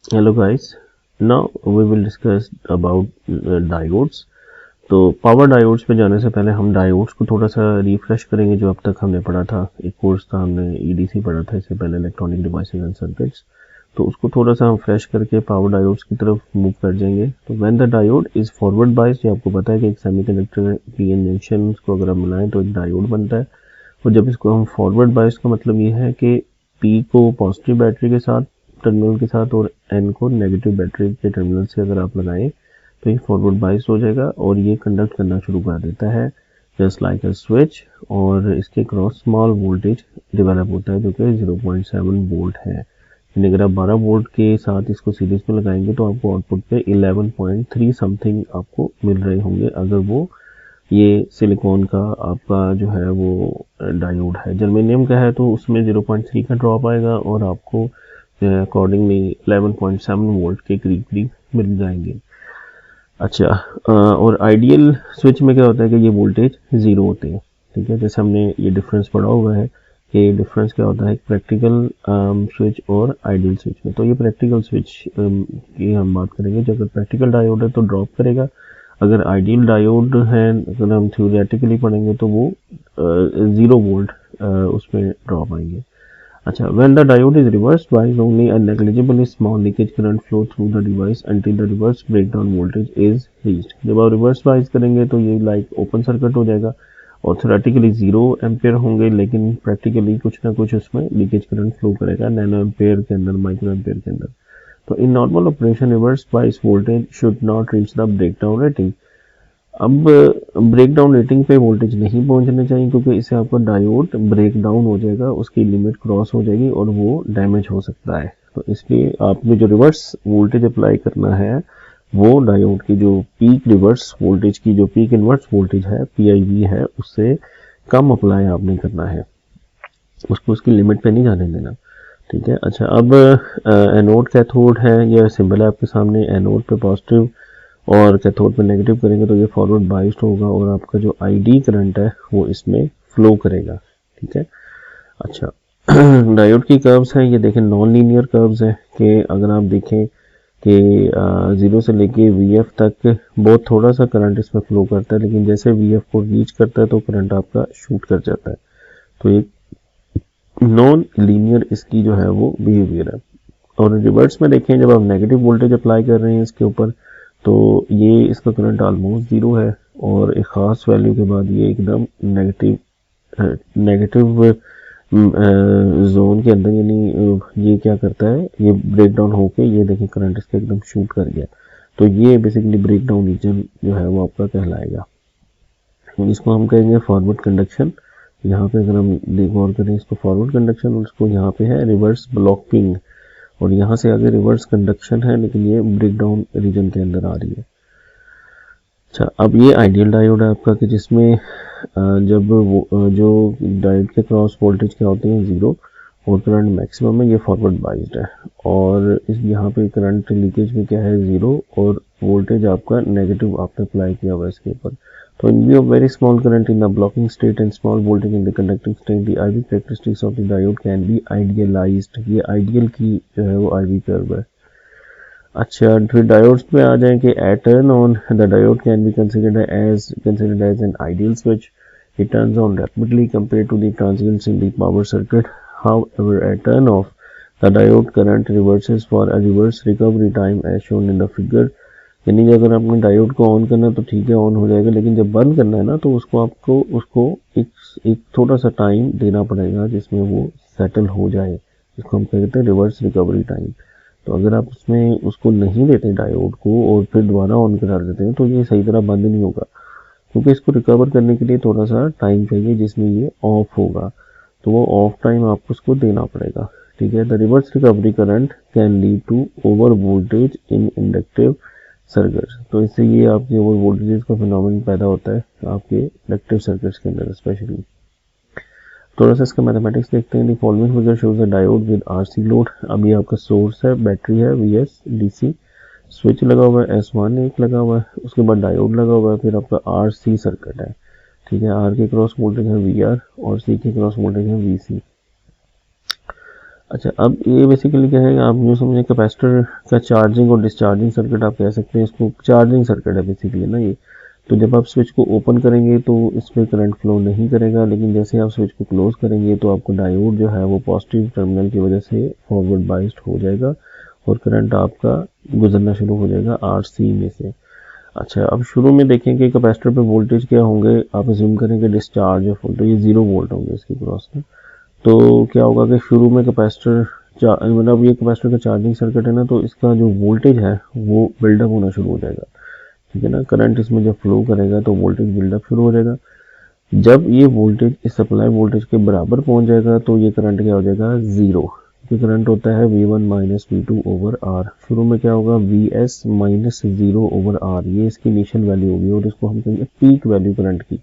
Hello guys, now we will discuss about diodes. तो power diodes पे जाने से पहले हम डायोड्स को थोड़ा सा रिफ्रेश करेंगे। जो अब तक हमने पढ़ा था, एक कोर्स था, हमने ईडीसी पढ़ा था इससे पहले, इलेक्ट्रॉनिक डिवाइसेस एंड सर्किट्स। तो उसको थोड़ा सा हम फ्रेश करके पावर डायोड्स की तरफ मूव कर जाएंगे। तो when the diode is forward biased, ये आपको पता है कि एक सेमीकंडक्टर की जंक्शन को अगर हम मिलाएं तो एक डायोड बनता है। और जब इसको हम फॉरवर्ड बायस्ड का मतलब ये है कि पी को पॉजिटिव बैटरी के साथ टर्मिनल के साथ और एन को नेगेटिव बैटरी के टर्मिनल से अगर आप लगाएं तो ये फॉरवर्ड बाइस हो जाएगा और ये कंडक्ट करना शुरू कर देता है जस्ट लाइक अ स्विच। और इसके क्रॉस स्मॉल वोल्टेज डेवलप होता है जो कि 0.7 वोल्ट है। यानी अगर आप 12 वोल्ट के साथ इसको सीरीज में लगाएंगे तो आपको आउटपुट पे 11.3 समथिंग आपको मिल रहे होंगे, अगर वो ये सिलिकॉन का आपका जो है वो डायोड है। जर्मेनियम का है तो उसमें 0.3 का ड्रॉप आएगा और आपको अकॉर्डिंगली 11.7 वोल्ट के करीब करीब मिल जाएंगे। अच्छा, और आइडियल स्विच में क्या होता है कि ये वोल्टेज ज़ीरो होते हैं। ठीक है, जैसे हमने ये डिफरेंस पढ़ा हुआ है कि डिफरेंस क्या होता है प्रैक्टिकल स्विच और आइडियल स्विच में। तो ये प्रैक्टिकल स्विच की हम बात करेंगे। जो अगर प्रैक्टिकल डायोड है तो ड्रॉप करेगा, अगर आइडियल डायोड है अगर हम थ्योरेटिकली पढ़ेंगे तो वो 0 वोल्ट उसमें ड्रॉप आएंगे। अच्छा, when the diode is reversed biased, only a negligibly small leakage current flow through the device until the reverse breakdown voltage is reached। जब आप रिवर्स बाइस करेंगे तो ये लाइक ओपन सर्किट हो जाएगा और थ्योरेटिकली 0 एम्पियर होंगे, लेकिन प्रैक्टिकली कुछ ना कुछ उसमें लीकेज करंट फ्लो करेगा नैनो एम्पियर के अंदर, माइक्रो एम्पियर के अंदर। तो in normal operation reverse bias voltage should not reach the breakdown rating. अब ब्रेकडाउन रेटिंग पे वोल्टेज नहीं पहुंचने चाहिए क्योंकि इससे आपका डायोड ब्रेक डाउन हो जाएगा, उसकी लिमिट क्रॉस हो जाएगी और वो डैमेज हो सकता है। तो इसलिए आपने जो रिवर्स वोल्टेज अप्लाई करना है वो डायोड की जो पीक रिवर्स वोल्टेज की जो पीक इनवर्स वोल्टेज है पीआईवी है उससे कम अप्लाई आपने करना है, उसको उसकी लिमिट पे नहीं जाने देना। ठीक है। अच्छा, अब एनोड कैथोड है, यह सिंबल है आपके सामने। एनोड पे पॉजिटिव और कैथोड पे नेगेटिव करेंगे तो ये फॉरवर्ड बाइस्ड होगा और आपका जो आईडी करंट है वो इसमें फ्लो करेगा। ठीक है। अच्छा, डायोड की कर्व्स हैं, ये देखें नॉन लीनियर कर्व्स हैं कि अगर आप देखें कि 0 से लेके वी एफ तक बहुत थोड़ा सा करंट इसमें फ्लो करता है, लेकिन जैसे वी एफ को रीच करता है तो करंट आपका शूट कर जाता है। तो एक नॉन लीनियर इसकी जो है वो बिहेवियर है। और रिवर्स में देखें, जब आप नेगेटिव वोल्टेज अप्लाई कर रहे हैं इसके ऊपर तो ये इसका करंट ऑलमोस्ट ज़ीरो है और एक ख़ास वैल्यू के बाद ये एकदम नेगेटिव नेगेटिव जोन के अंदर, यानी ये क्या करता है, ये ब्रेक डाउन होके ये देखिए करंट इसका एकदम शूट कर गया। तो ये बेसिकली ब्रेक डाउन रीजन जो है वो आपका कहलाएगा। इसको हम कहेंगे फॉरवर्ड कंडक्शन। यहाँ पे अगर हम गौर करें इसको फॉरवर्ड कंडक्शन, और इसको यहाँ पे है रिवर्स ब्लॉकिंग, और यहाँ से आगे रिवर्स कंडक्शन है लेकिन ये ब्रेक डाउन रीजन के अंदर आ रही है। अच्छा, अब ये आइडियल डायोड है आपका कि जिसमें जब जो डायोड के क्रॉस वोल्टेज क्या होते हैं ज़ीरो और करंट मैक्सिमम है, ये फॉरवर्ड बाइज्ड है। और इस यहाँ पे करंट लीकेज में क्या है ज़ीरो और वोल्टेज आपका नेगेटिव आपने अप्लाई किया हुआ है इसके ऊपर। तो in view of very small current in the blocking state and small voltage in the conducting state, the IV characteristics of the diode can be idealised. ये आइडियल की जो है वो आईवी कर्व है। अच्छा, फिर डायोड्स में आ जाए कि at turn on the diode can be considered as an ideal switch. It turns on rapidly compared to the transients in the power circuit. However, at turn off, the diode current reverses for a reverse recovery time as shown in the figure. यानी कि अगर आपने diode को on करना तो ठीक है on हो जाएगा, लेकिन जब बंद करना है ना तो उसको आपको उसको एक थोड़ा सा टाइम देना पड़ेगा जिसमें वो सेटल हो जाए, जिसको हम कहते हैं रिवर्स रिकवरी टाइम। तो अगर आप उसमें उसको नहीं देते डायोड को और फिर दोबारा ऑन करा देते हैं तो ये सही तरह बंद नहीं होगा, क्योंकि इसको रिकवर करने के लिए थोड़ा सा टाइम चाहिए जिसमें ये ऑफ होगा। तो वो ऑफ टाइम आपको उसको देना पड़ेगा। ठीक है। The reverse recovery current can lead to over voltage in inductive circuits. तो इससे ये आपके ओवर वोल्टेज का फिनोमेनन पैदा होता है आपके इंडक्टिव सर्किट्स के अंदर स्पेशली। थोड़ा सा इसका मैथमेटिक्स देखते हैं। Following figure shows a diode with RC load. अभी आपका सोर्स है, बैटरी है वीएस डीसी, स्विच लगा हुआ है, S1 एक लगा हुआ है, उसके बाद डायोड लगा हुआ है, फिर आपका आरसी सर्किट है। ठीक है। आर के क्रॉस वोल्टेज है वीआर और सी के क्रॉस वोल्टेज है वीसी। अच्छा, अब ये बेसिकली क्या है, आप यूँ समझें कैपेसिटर का चार्जिंग और डिस्चार्जिंग सर्किट आप कह सकते हैं इसको। चार्जिंग सर्किट है बेसिकली ना ये। तो जब आप स्विच को ओपन करेंगे तो इसमें करंट फ्लो नहीं करेगा, लेकिन जैसे आप स्विच को क्लोज करेंगे तो आपको डायोड जो है वो पॉजिटिव टर्मिनल की वजह से फॉरवर्ड बाइस्ड हो जाएगा और करंट आपका गुजरना शुरू हो जाएगा आरसी में से। अच्छा, अब शुरू में देखें कि कैपेसिटर पे वोल्टेज क्या होंगे। आप अज्यूम करेंगे डिस्चार्ज ऑफ, तो ये 0 वोल्ट होंगे इसकी क्रॉस में। तो क्या होगा कि शुरू में कैपेसिटर मतलब ये कैपेसिटर का चार्जिंग सर्किट है ना, तो इसका जो वोल्टेज है वो बिल्डअप होना शुरू हो जाएगा। ठीक है ना, करंट इसमें जब फ्लो करेगा तो वोल्टेज बिल्डअप शुरू हो जाएगा। जब ये वोल्टेज इस सप्लाई वोल्टेज के बराबर पहुंच जाएगा तो ये करंट क्या हो जाएगा, जीरो। ये करंट होता है V1 minus V2 over R। शुरू में क्या होगा, VS minus zero over R, ये इसकी इनिशियल वैल्यू होगी और इसको हम कहेंगे पीक वैल्यू करंट की।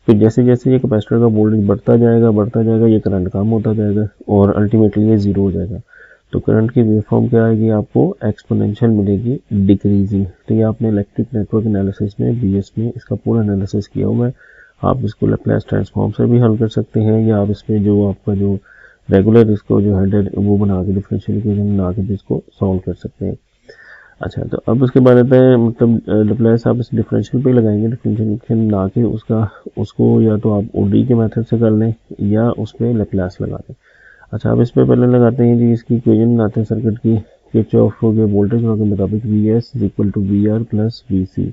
फिर जैसे जैसे ये कैपेसिटर का वोल्टेज बढ़ता जाएगा, ये करंट कम होता जाएगा और अल्टीमेटली ये जीरो हो जाएगा। तो करंट की वेवफॉर्म क्या आएगी, आपको एक्सपोनेंशियल मिलेगी, डिक्रीजिंग। तो ये आपने इलेक्ट्रिक नेटवर्क एनालिसिस में बीएस में इसका पूरा एनालिसिस किया हुआ है। आप इसको लैप्लेस ट्रांसफॉर्म से भी हल कर सकते हैं, या आप इसमें जो आपका जो रेगुलर इसको जो है वो बना के डिफरेंशियल इक्वेशन बना के इसको सॉल्व कर सकते हैं। अच्छा, तो अब उसके बाद आता है मतलब लैप्लेस आप इस डिफरेंशियल पे लगाएंगे, डिफरेंशियल इक्वेशन बना के उसको या तो आप ओडी के मेथड से कर लें या उस पर लैप्लेस लगा दें। अच्छा, अब इस पे पहले लगाते हैं जी, इसकी इक्वेशन बनाते हैं सर्किट की। किरचॉफ के वोल्टेज लॉ के मुताबिक V S is equal to V R plus V C.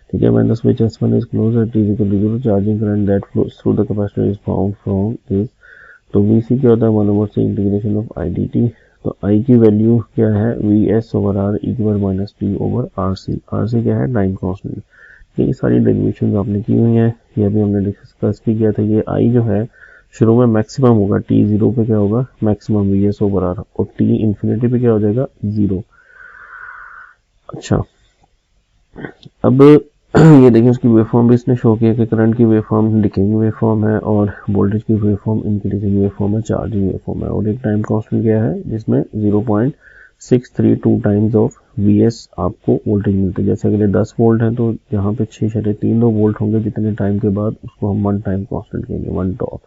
ठीक है, when the switch S1 is close at t is equal to 0, charging current that flows through the capacitor is found from this. तो V C क्या होता है, 1 over C integration of I D T. तो I की value क्या है, V S over R e की power minus T over R C. R C क्या है, टाइम कांस्टेंट। ये सारी डेरिवेशन आपने की हुई है, ये अभी हमने डिस्कस भी किया था। ये आई जो है शुरू में मैक्सिमम होगा, टी जीरो पे क्या होगा, maximum V S over R, और टी इन्फिनिटी पे क्या हो जाएगा, जीरो। अच्छा, अब ये देखिए उसकी वेवफॉर्म भी इसने शो किया कि करंट की वेवफॉर्म डिकेइंग वेवफॉर्म है और वोल्टेज की वेवफॉर्म इंक्रीजिंग वेवफॉर्म है, चार्जिंग वेवफॉर्म है, और एक टाइम कांस्टेंट क्या है जिसमें 0.632 टाइम्स ऑफ वी एस आपको वोल्टेज मिलता है। जैसे अगर 10 वोल्ट है तो यहाँ पे 6.32 वोल्ट होंगे जितने टाइम के बाद, उसको हम 1 टाइम कांस्टेंट कहेंगे, 1 टॉ।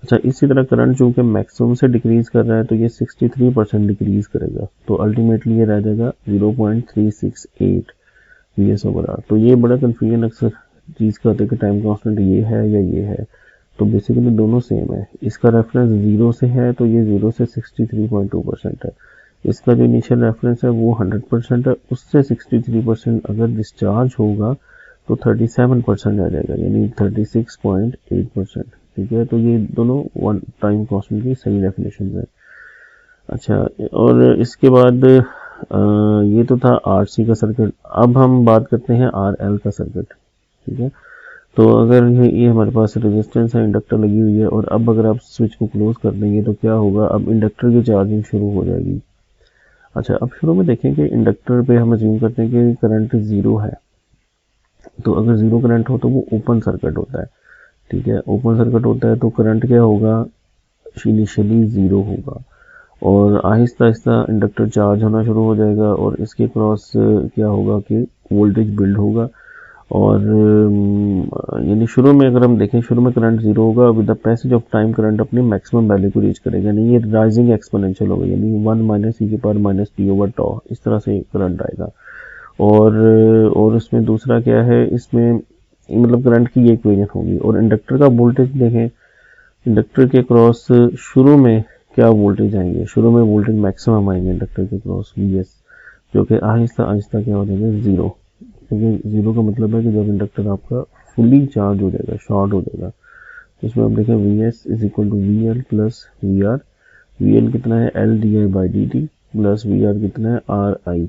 अच्छा, इसी तरह करंट चूंकि मैक्सिमम से डिक्रीज कर रहा है तो ये 63% डिक्रीज करेगा, तो अल्टीमेटली ये रह जाएगा 0.368 वी एस ओवर आर। तो ये बड़ा कन्फ्यूजन अक्सर चीज़ का होता है कि टाइम कांस्टेंट ये है या ये है। तो बेसिकली दोनों सेम है। इसका रेफरेंस 0 से है तो ये 0 से 63.2% है। इसका जो इनिशियल रेफरेंस है वो 100% है, उससे 63% अगर डिस्चार्ज होगा तो 37% आ जाएगा, यानी 36.8%। ठीक है, तो ये दोनों वन टाइम कांस्टेंट की सही डेफिनेशन है। अच्छा, और इसके बाद ये तो था आर सी का सर्किट। अब हम बात करते हैं आर एल का सर्किट। ठीक है, तो अगर ये हमारे पास रेजिस्टेंस है, इंडक्टर लगी हुई है, और अब अगर आप स्विच को क्लोज कर देंगे तो क्या होगा, अब इंडक्टर की चार्जिंग शुरू हो जाएगी। अच्छा, अब शुरू में देखें कि इंडक्टर पे हम अज्यूम करते हैं कि करंट जीरो है। तो अगर जीरो करंट हो तो वो ओपन सर्किट होता है। ठीक है, ओपन सर्किट होता है तो करंट क्या होगा, इनिशियली जीरो होगा, और आहिस्ता आहिस्ता इंडक्टर चार्ज होना शुरू हो जाएगा और इसके क्रॉस क्या होगा कि वोल्टेज बिल्ड होगा। और यानी शुरू में अगर हम देखें, शुरू में करंट जीरो होगा, with the passage of time current अपनी मैक्सिमम वैल्यू को रीच करेगा, यानी ये राइजिंग एक्सपोनेंशियल होगा, यानी 1 माइनस ई के पावर माइनस टी ओवर टॉ, इस तरह से करंट आएगा। और इसमें दूसरा क्या है, इसमें मतलब करंट की ये इक्वेशन होगी। और इंडक्टर का वोल्टेज देखें, इंडक्टर के क्रॉस शुरू में क्या वोल्टेज आएंगे, शुरू में वोल्टेज मैक्सिमम आएंगे इंडक्टर के क्रॉस वी एस, जो कि आहिस्ता आहिस्ता क्या हो जाएगा, जीरो। क्योंकि जीरो का मतलब है कि जब इंडक्टर आपका फुली चार्ज हो जाएगा, शॉर्ट हो जाएगा। तो इसमें आप देखें V S is equal to V L plus V R. V L कितना है, L D I by D T, plus V R कितना है, आर आई।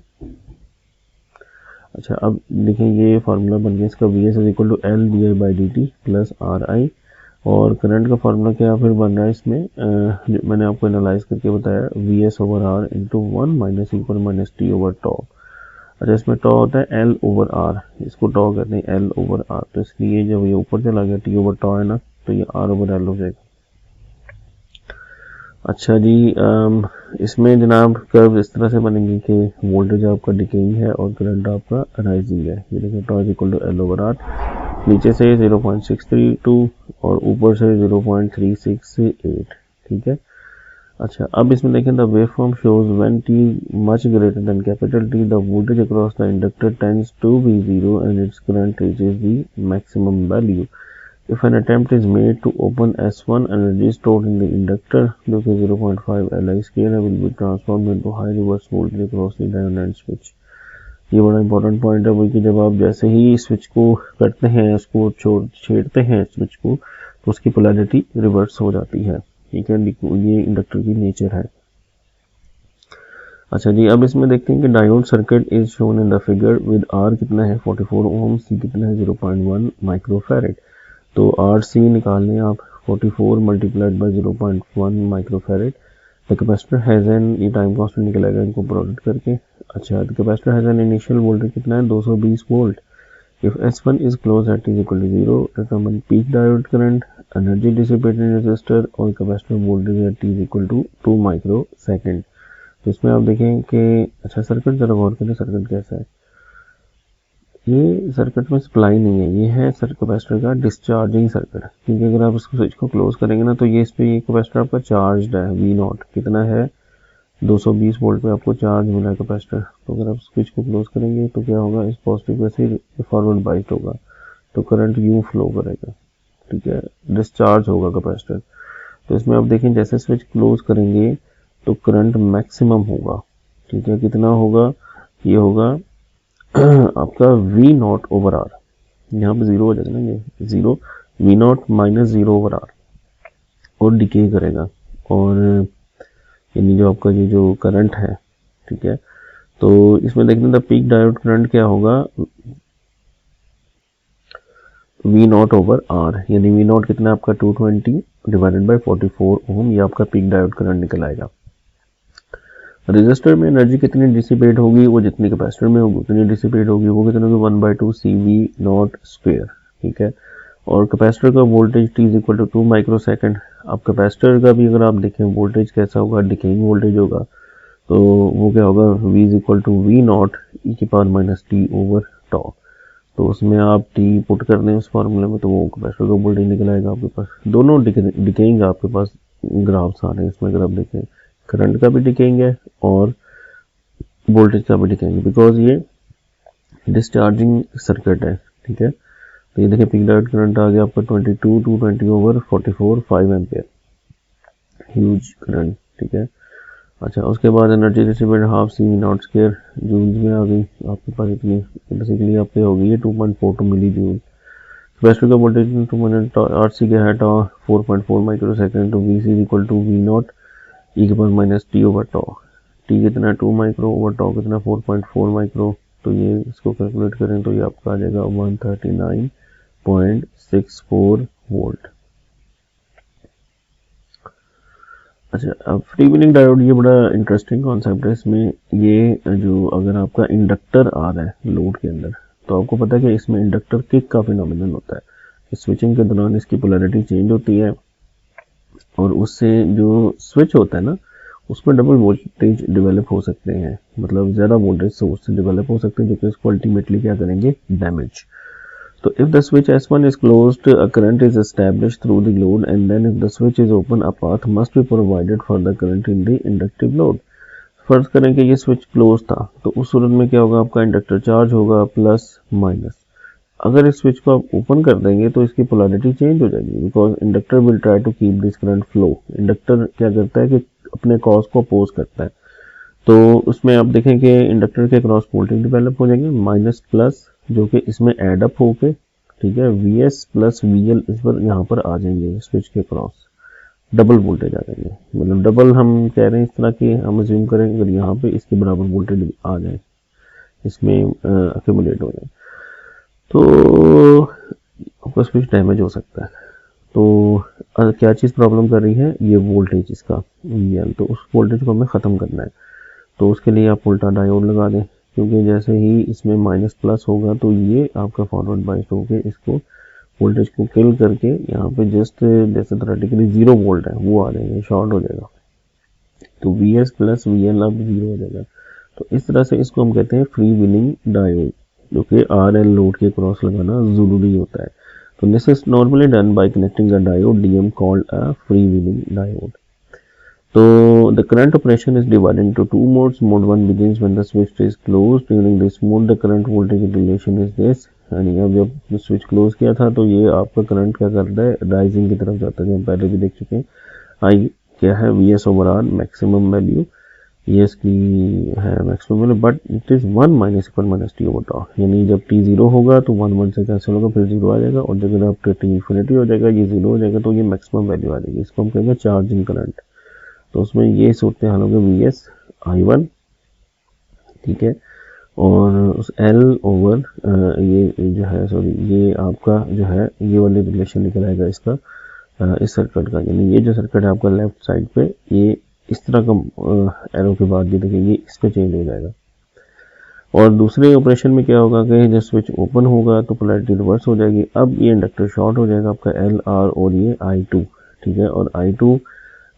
अच्छा, अब देखें ये फार्मूला बन गया इसका, V S is equal to L D I by D T plus R I. और करंट का फार्मूला क्या फिर बन रहा है इसमें, मैंने आपको एनालाइज करके बताया, V S over R into 1 minus e पर माइनस टी ओवर टॉ। अच्छा, इसमें टॉ होता है एल ओवर आर, इसको टॉ कहते हैं एल ओवर आर, तो इसलिए जब ये ऊपर चला गया टी ओवर टॉ है ना, तो ये आर ओवर एल हो जाएगा। अच्छा जी, इसमें जनाब कर्व इस तरह से बनेंगे कि वोल्टेज आपका डिकेइंग है और करंट आपका राइजिंग है। ये देखिए tau is equal to L over R, नीचे से 0.632 और ऊपर से 0.368। ठीक है, अच्छा, अब इसमें देखें the wave form shows when t much greater than capital T the voltage across the inductor tends to be zero and its current reaches the maximum value. If an attempt is made to open S1, energy stored in the inductor जो कि 0.5 Li square will be transformed into high reverse voltage across the diode and switch. ये बड़ा important point है बल्कि जब आप जैसे ही switch को करते हैं, उसको छेड़ते हैं स्विच को, तो उसकी पोलैरिटी रिवर्स हो जाती है. ठीक है, ये इंडक्टर की नेचर है. अच्छा जी, अब इसमें देखते हैं कि diode circuit is shown in the figure with R कितना है 44 ओम, सी कितना है 0.1 माइक्रोफैरेड. तो आर सी निकालने आप 44 multiplied by 0.1 microfarad. The capacitor has an, ये टाइम कांस्टेंट निकलेगा इनको प्रोडक्ट करके. अच्छा, the capacitor has an initial voltage कितना है 220 volt. If S1 is closed at t is equal to 0, determine peak diode current, energy dissipated in resistor और capacitor voltage at t is equal to 2 microsecond. तो इसमें आप देखें कि अच्छा circuit जरा गौर करें, सर्किट कैसा है. ये सर्किट में सप्लाई नहीं है, ये है सर कैपेसिटर का डिस्चार्जिंग सर्किट. क्योंकि अगर आप इसको स्विच को क्लोज करेंगे ना, तो ये इस पे ये कैपेसिटर आपका चार्ज है. वी नॉट कितना है 220 वोल्ट पे आपको चार्ज मिला है कैपेसिटर. तो अगर आप स्विच को क्लोज करेंगे तो क्या होगा, इस पॉजिटिव वैसे फॉरवर्ड बाइस्ड होगा, तो करंट यूं फ्लो करेगा. ठीक है, डिस्चार्ज होगा कैपेसिटर. तो इसमें आप देखें जैसे स्विच क्लोज करेंगे तो करंट मैक्सिमम होगा. ठीक है, कितना होगा, ये होगा आपका वी नॉट ओवर आर. यहाँ पे जीरो हो जाएगा ना, ये zero, V naught minus zero over R, और डिके करेगा. और यानी जो आपका ये जो करंट है, ठीक है, तो इसमें देखते हैं पीक डायोड करंट क्या होगा, वी नॉट ओवर आर. यानी वी नॉट कितना आपका 220 डिवाइडेड बाई 44 ओम, ये आपका पीक डायोड करंट निकल आएगा. रेजिस्टर में एनर्जी कितनी डिसिपेट होगी, वो जितनी कैपेसिटर में होगी उतनी डिसिपेट होगी. वो कितनी होगी 1/2 CV नॉट स्क्वायर. ठीक है, और कैपेसिटर का voltage T is equal to 2 microsecond. अब कैपेसिटर का भी अगर आप देखें वोल्टेज कैसा होगा, डिकेइंग वोल्टेज होगा. तो वो क्या होगा, V is equal to V not e की power minus T over tau. तो उसमें आप टी पुट कर दें उस फार्मूले में, तो वो कैपेसिटर का वोल्टेज निकल आएगा आपके पास. दोनों डिकेइंग आपके पास ग्राफ्स आ रहे हैं इसमें. अगर आप देखें करंट का भी डिकेइंग है और वोल्टेज का भी डिकेइंग, बिकॉज ये डिस्चार्जिंग सर्किट है. ठीक है, तो ये देखिए पीक डायोड करंट आ गया आपका 22 two 20 over 44 5 ampere, huge current. ठीक है, अच्छा उसके बाद energy dissipated half C naught square joules में आ गई आपके पास. इतनी बेसिकली आपके हो गई है 2.42 मिली जूल. कैपेसिटर का वोल्टेज 2 आर सी का है 4.4 माइक्रो सेकेंड. तो V C is equal to V not e के power minus T over tau. T कितना 2 माइक्रो ओवर टॉ कितना 4.4 माइक्रो. तो ये इसको कैलकुलेट करें तो ये आपका आ जाएगा 139.64 वोल्ट. अच्छा, अब फ्री व्हीलिंग डायोड ये बड़ा इंटरेस्टिंग कॉन्सेप्ट है. इसमें ये जो अगर आपका इंडक्टर आ रहा है लोड के अंदर, तो आपको पता है कि इसमें इंडक्टर किक का फिनोमिनन होता है. स्विचिंग के दौरान इसकी पोलैरिटी चेंज होती है और उससे जो स्विच होता है ना, उसमें डबल वोल्टेज डेवलप हो सकते हैं. मतलब ज़्यादा वोल्टेज सोर्स से डेवलप हो सकते हैं, जो कि इसको अल्टीमेटली क्या करेंगे, damage. So if the switch S1 is closed, a current is established through the load, and then if the switch is open, a path must be provided for the current in the inductive load. फर्ज करें कि ये switch close था, तो उस सूरत में क्या होगा, आपका इंडक्टर चार्ज होगा प्लस माइनस. अगर इस स्विच को आप ओपन कर देंगे तो इसकी पोलैरिटी चेंज हो जाएगी, because inductor will try to keep this current flow. Inductor क्या करता है कि अपने कॉज को अपोज करता है. तो उसमें आप देखें कि इंडक्टर के क्रॉस वोल्टेज डेवलप हो जाएंगे माइनस प्लस, जो कि इसमें एड अप होके, ठीक है, Vs प्लस VL इस पर यहाँ पर आ जाएंगे स्विच के क्रॉस, डबल वोल्टेज आ जाएंगे. मतलब डबल हम कह रहे हैं इस तरह की हम अज्यूम करें अगर यहाँ पे इसके बराबर वोल्टेज आ जाए, इसमें अक्यूमुलेट हो जाए, तो आपका स्विच डैमेज हो सकता है. तो क्या चीज़ प्रॉब्लम कर रही है, ये वोल्टेज इसका VL. तो उस वोल्टेज को हमें ख़त्म करना है. तो उसके लिए आप उल्टा डायोड लगा दें, क्योंकि जैसे ही इसमें माइनस प्लस होगा तो ये आपका फॉरवर्ड बाइस्ड होकर इसको वोल्टेज को किल करके यहाँ पे जस्ट जैसे थ्योरेटिकली 0 वोल्ट है वो आ जाएगा, शॉर्ट हो जाएगा. तो Vs प्लस VL अब 0 हो जाएगा. तो इस तरह से इसको हम कहते हैं फ्री व्हीलिंग डायोड, जो कि RL लोड के क्रॉस लगाना ज़रूरी होता है. तो this is normally done by connecting a diode DM called a free wheeling diode. तो the current operation is divided into two modes. Mode 1 begins when the switch is closed. During this mode the current voltage relation is this. यानी अब जब switch close किया था तो ये आपका current क्या करता है, राइजिंग की तरफ जाता है, जो हम पहले भी देख चुके हैं. आई क्या है, V S over R maximum value, ये इसकी है maximum value, but it is 1 minus equal minus T over tau. यानी जब टी जीरो होगा तो 1 से कैंसिल होगा, फिर जीरो आ जाएगा, और जब आप टी इन्फिनिटी हो जाएगा, ये जीरो हो जाएगा, तो ये मैक्सिमम वैल्यू आ जाएगी. इसको हम कहेंगे चार्जिंग करंट. तो उसमें ये सूरत हाल होगा वी एस आई वन, ठीक है, और उस एल ओवर ये जो है, सॉरी, ये आपका जो है ये वाली रिलेशन निकल आएगा इसका, इस सर्किट का. यानी ये जो सर्किट है आपका लेफ्ट साइड पे, ये इस तरह का एरो के बाद ये देखिए ये इस पे चेंज हो जाएगा. और दूसरे ऑपरेशन में क्या होगा कि जब स्विच ओपन होगा तो पोलैरिटी रिवर्स हो जाएगी. अब ये इंडक्टर शॉर्ट हो जाएगा आपका एल आर और ये आई टू, ठीक है. और आई टू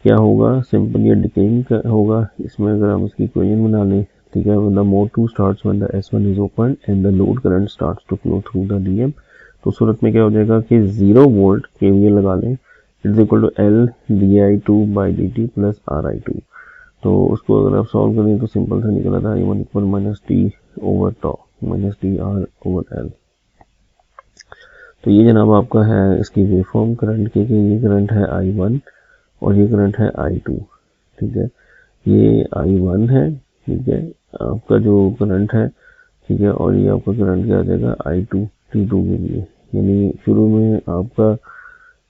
क्या होगा, सिंपल ये डिकेइंग होगा. इसमें अगर हम इसकी इक्वेशन बना लें, ठीक है, the mode 2 starts when the S1 is open and the load current starts to flow through the DM. तो सूरत में क्या हो जाएगा कि 0 वोल्ट KVL लगा लें, it's equal to L di2/dt plus RI2. तो उसको अगर आप सॉल्व करें तो सिंपल सा निकला था, I1 equal minus T over tau minus T R over L. तो ये जनाब आपका है इसकी वेवफॉर्म करंट की, कि ये करंट है I1 और ये करंट है I2, ठीक है. ये I1 है, ठीक है, आपका जो करंट है, ठीक है, और ये आपका करंट क्या आ जाएगा I2 T2 के लिए. यानी शुरू में आपका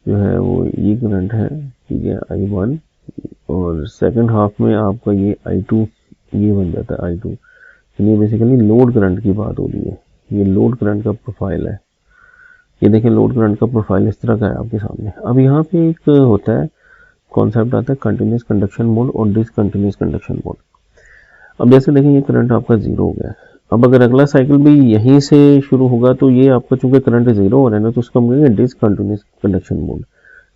जो है वो ये करंट है, ठीक है, I1, और सेकंड हाफ में आपका ये I2 ये बन जाता है I2. यानी बेसिकली लोड करंट की बात हो रही है. ये लोड करंट का प्रोफाइल है. ये देखें लोड करंट का प्रोफाइल इस तरह का है आपके सामने. अब यहाँ पे एक होता है कॉन्सेप्ट आता है कंटिन्यूस कंडक्शन मोड और डिसकंटिन्यूस कंडक्शन मोड. अब जैसे देखें ये करंट आपका जीरो हो गया. अब अगर अगला साइकिल भी यहीं से शुरू होगा तो ये आपका चूंकि करंट जीरो हो रहा है ना, तो उसको हम कहेंगे discontinuous conduction mode.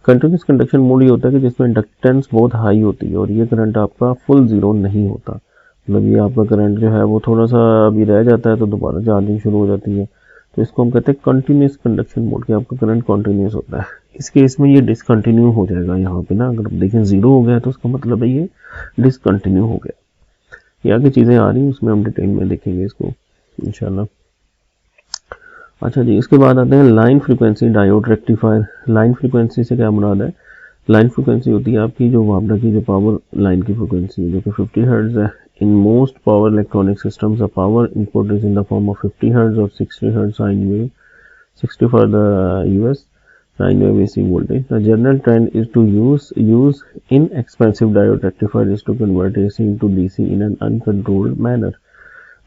Continuous conduction mode ये होता है कि जिसमें इंडक्टेंस बहुत हाई होती है और ये करंट आपका फुल जीरो नहीं होता. मतलब ये आपका करंट जो है वो थोड़ा सा अभी रह जाता है तो दोबारा चार्जिंग शुरू हो जाती है. तो इसको हम कहते हैं कंटिन्यूस कंडक्शन मोड, कि आपका करंट कंटिन्यूस होता है. इस केस में ये डिसकंटिन्यू हो जाएगा. यहाँ पे ना अगर आप देखें जीरो हो गया तो उसका मतलब है ये डिसकंटिन्यू हो गया. ये आगे चीज़ें आ रही हैं, उसमें हम डिटेल में देखेंगे इसको इंशाल्लाह. अच्छा जी, इसके बाद आते हैं line frequency diode rectifier. Line frequency से क्या मुराद है, लाइन फ्रीक्वेंसी होती है आपकी जो वापडा की जो पावर लाइन की फ्रीक्वेंसी है, जो कि 50 हर्ट्ज है. In most power electronic systems the power input is in the form of 50 hertz और 60 hertz sine wave, 60 for the US sine wave AC voltage. The general trend is to use inexpensive diode rectifier is to convert AC into DC in an uncontrolled manner.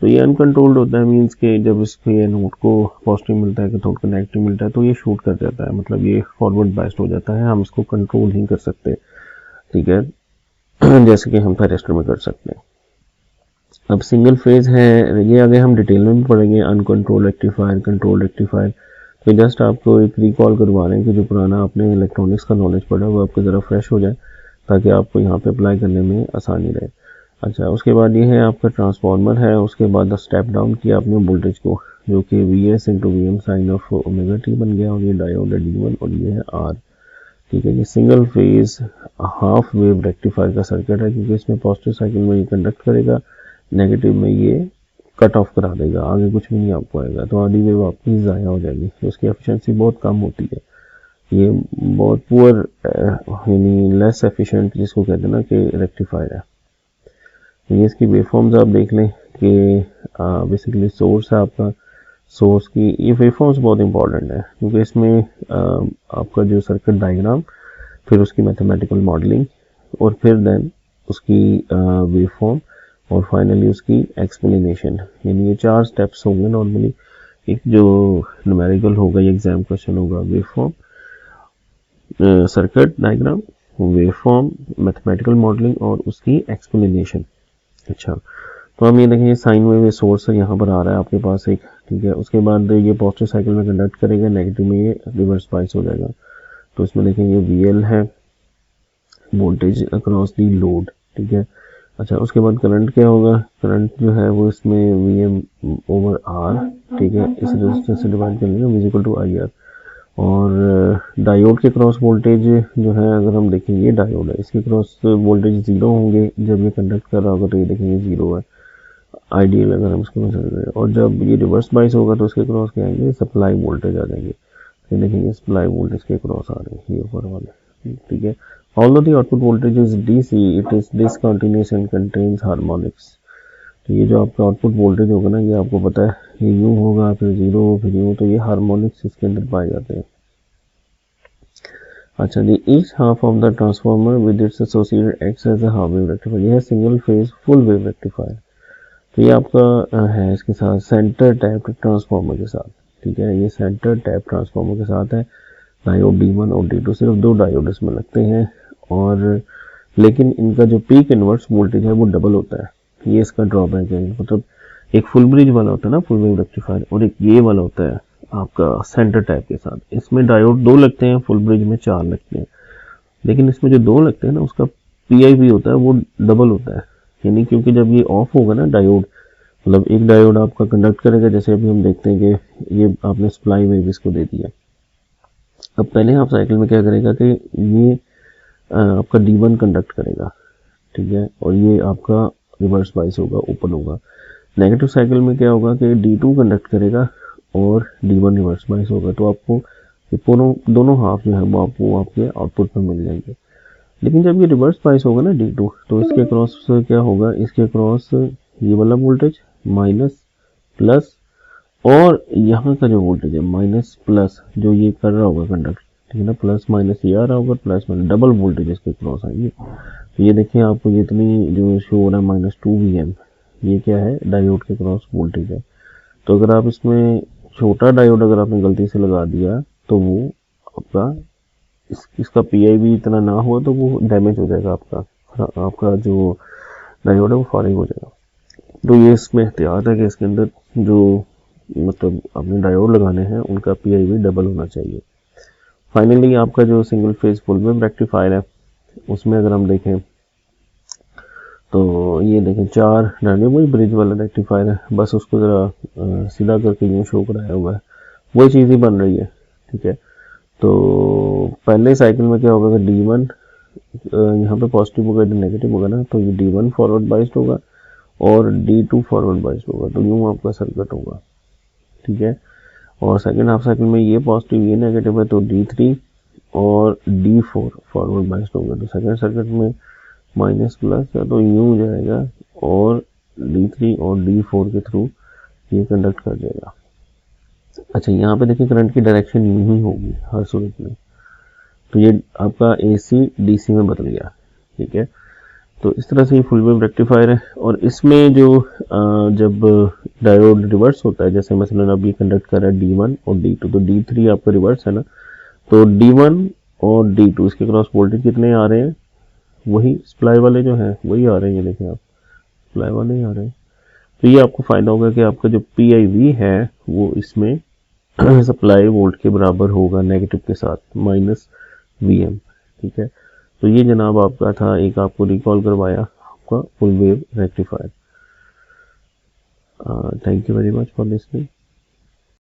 तो ये uncontrolled होता है, means के जब इसके note को positive मिलता है कि थोड़ा को नेगेटिव मिलता है तो ये शूट कर जाता है. मतलब ये फॉरवर्ड बाइस्ड हो जाता है, हम इसको कंट्रोल नहीं कर सकते, ठीक है, जैसे कि हम थायरिस्टर में कर सकते हैं. अब सिंगल फेज है, ये आगे हम डिटेल में भी पढ़ेंगे, अनकंट्रोल रेक्टिफायर, कंट्रोल रेक्टिफायर. तो जस्ट आपको एक रिकॉल करवा रहे हैं कि जो पुराना आपने इलेक्ट्रॉनिक्स का नॉलेज पढ़ा वो आपको ज़रा फ्रेश हो जाए ताकि आपको यहाँ पे अप्लाई करने में आसानी रहे. अच्छा, उसके बाद ये है आपका ट्रांसफार्मर है. उसके बाद स्टेप डाउन किया आपने वोल्टेज को, जो कि V S into V M sine of omega T बन गया, और ये डायोड है D1 और ये है R, ठीक है. ये single phase half wave rectifier का सर्किट है, क्योंकि इसमें पॉजिटिव साइकिल में ये कंडक्ट करेगा, नेगेटिव में ये कट ऑफ करा देगा, आगे कुछ भी नहीं आपको आएगा. तो आधी वेव आपकी ज़ाया हो जाएगी. तो उसकी एफिशिएंसी बहुत कम होती है. ये बहुत पुअर यानी लेस एफिशिएंट जिसको कहते हैं ना कि रेक्टिफायर है. तो ये इसकी वेवफॉर्म्स आप देख लें कि बेसिकली सोर्स है आपका, सोर्स की ये वेवफॉर्म्स बहुत इंपॉर्टेंट है क्योंकि इसमें आपका जो सर्किट डायग्राम, फिर उसकी मैथमेटिकल मॉडलिंग, और फिर देन उसकी वेवफॉर्म, और फाइनली उसकी एक्सप्लेनेशन. यानी ये 4 स्टेप्स होंगे नॉर्मली. एक जो न्यूमेरिकल होगा, ये एग्जाम क्वेश्चन होगा, waveform, circuit diagram, waveform, mathematical modelling और उसकी एक्सप्लेनेशन. अच्छा, तो हम ये देखें साइन वेव सोर्स है यहाँ पर आ रहा है आपके पास एक, ठीक है. उसके बाद ये पॉजिटिव साइकिल में कंडक्ट करेगा, नेगेटिव में ये रिवर्स बाइस हो जाएगा. तो इसमें देखें ये VL है, वोल्टेज अक्रॉस दी लोड, ठीक है. अच्छा, उसके बाद करंट क्या होगा, करंट जो है वो इसमें VM ओवर R, ठीक है, इस रेजिस्टेंस से डिवाइड कर लेंगे, इज इक्वल टू IR. और डायोड के क्रॉस वोल्टेज जो है अगर हम देखेंगे, ये डायोड है, इसके क्रॉस वोल्टेज जीरो होंगे, जब ये कंडक्ट कर रहा होगा तो ये देखेंगे जीरो है, आइडियल अगर हम इसको कंसिडर करें। और जब ये रिवर्स बाइस होगा तो उसके क्रॉस क्या आएंगे, सप्लाई वोल्टेज आ जाएंगे। तो देखेंगे सप्लाई वोल्टेज के क्रॉस आ रहे हैं ये ऊपर वाले, ठीक है। Although the output voltage is DC, it is discontinuous and contains harmonics। तो ये जो आपका आउटपुट वोल्टेज होगा ना, ये आपको पता है, ये यूं होगा, फिर जीरो, फिर यूं, तो ये हार्मोनिक्स इसके अंदर पाए जाते हैं। अच्छा जी, each half of the transformer with its associated acts as a half wave rectifier. ये है single phase full wave rectifier. तो ये आपका है इसके साथ सेंटर टैप ट्रांसफार्मर के साथ, ठीक है। ये सेंटर टैप ट्रांसफार्मर के साथ है। डायोड D1 और D2, सिर्फ दो डायोड इसमें लगते हैं, और लेकिन इनका जो पीक इनवर्स वोल्टेज है वो डबल होता है। ये इसका ड्रॉबैक है। मतलब एक फुल ब्रिज वाला होता है ना फुल वेव रेक्टिफायर, और एक ये वाला होता है आपका सेंटर टाइप के साथ। इसमें डायोड दो लगते हैं, फुल ब्रिज में चार लगते हैं, लेकिन इसमें जो दो लगते हैं ना उसका PIV होता है वो डबल होता है। यानी क्योंकि जब ये ऑफ होगा ना डायोड, मतलब एक डायोड आपका कंडक्ट करेगा, जैसे अभी हम देखते हैं कि ये आपने सप्लाई वेव इसको दे दिया। अब पहले हाफ साइकिल में क्या करेगा कि ये आपका D1 कंडक्ट करेगा, ठीक है, और ये आपका रिवर्स बाइस होगा, ओपन होगा। नेगेटिव साइकिल में क्या होगा कि D2 कंडक्ट करेगा और D1 रिवर्स बाइस होगा। तो आपको ये दोनों हाफ जो है वो आपको आपके आउटपुट में मिल जाएंगे। लेकिन जब ये रिवर्स बाइस होगा ना D2, तो इसके क्रॉस क्या होगा, इसके क्रॉस ये वाला वोल्टेज माइनस प्लस, और यहाँ का जो वोल्टेज है माइनस प्लस, जो ये कर रहा होगा कंडक्ट, ठीक है ना, प्लस माइनस ये आ रहा होगा, प्लस माइनस डबल वोल्टेज इसके क्रॉस आएंगे। तो ये देखिए आपको जितनी जो शो हो रहा है -2 VM, ये क्या है, डायोड के क्रॉस वोल्टेज है। तो अगर आप इसमें छोटा डायोड अगर आपने गलती से लगा दिया तो वो आपका इसका PIV इतना ना हुआ तो वो डैमेज हो जाएगा, आपका जो डायोड है वो फायरिंग हो जाएगा। तो ये इसमें एहतियात है कि इसके अंदर जो मतलब आपने डायोड लगाने हैं उनका PIV डबल होना चाहिए। फाइनली आपका जो single phase full wave rectifier है उसमें अगर हम देखें तो ये देखें चार डाले, वही ब्रिज वाला रेक्टिफायर है, बस उसको ज़रा सीधा करके यूँ शो कराया हुआ है, वही चीज़ ही बन रही है, ठीक है। तो पहले साइकिल में क्या होगा कि D1 यहाँ पे पॉजिटिव होगा, नेगेटिव होगा ना, तो ये D1 फॉरवर्ड बाइस्ड होगा और D2 फॉरवर्ड बाइस्ड होगा, तो यूँ आपका सर्किट होगा, ठीक है। और सेकेंड हाफ साइकिल में ये पॉजिटिव ये नेगेटिव है, तो D3 और D4 फॉरवर्ड बाइस्ड होगा। तो सेकेंड सर्किट में माइनस प्लस है तो यूँ जाएगा और D3 और D4 के थ्रू ये कंडक्ट कर जाएगा। अच्छा, यहाँ पे देखिए करंट की डायरेक्शन यूँ ही होगी हर सूरत में। तो ये आपका AC DC में बदल गया, ठीक है। तो इस तरह से ये फुल वेव रेक्टिफायर है। और इसमें जो जब डायोड रिवर्स होता है, जैसे मसलन अब ये कंडक्ट कर रहा है D1 और D2, तो D3 आपका रिवर्स है ना, तो D1 और D2 इसके क्रॉस वोल्टेज कितने आ रहे हैं, वही सप्लाई वाले जो हैं वही आ रहे हैं, ये देखें आप सप्लाई वाले ही आ रहे हैं। तो ये आपको फायदा होगा कि आपका जो PIV है वो इसमें सप्लाई वोल्ट के बराबर होगा नेगेटिव के साथ -VM, ठीक है। तो ये जनाब आपका था, एक आपको रिकॉल करवाया आपका full wave rectifier. Thank you very much for listening.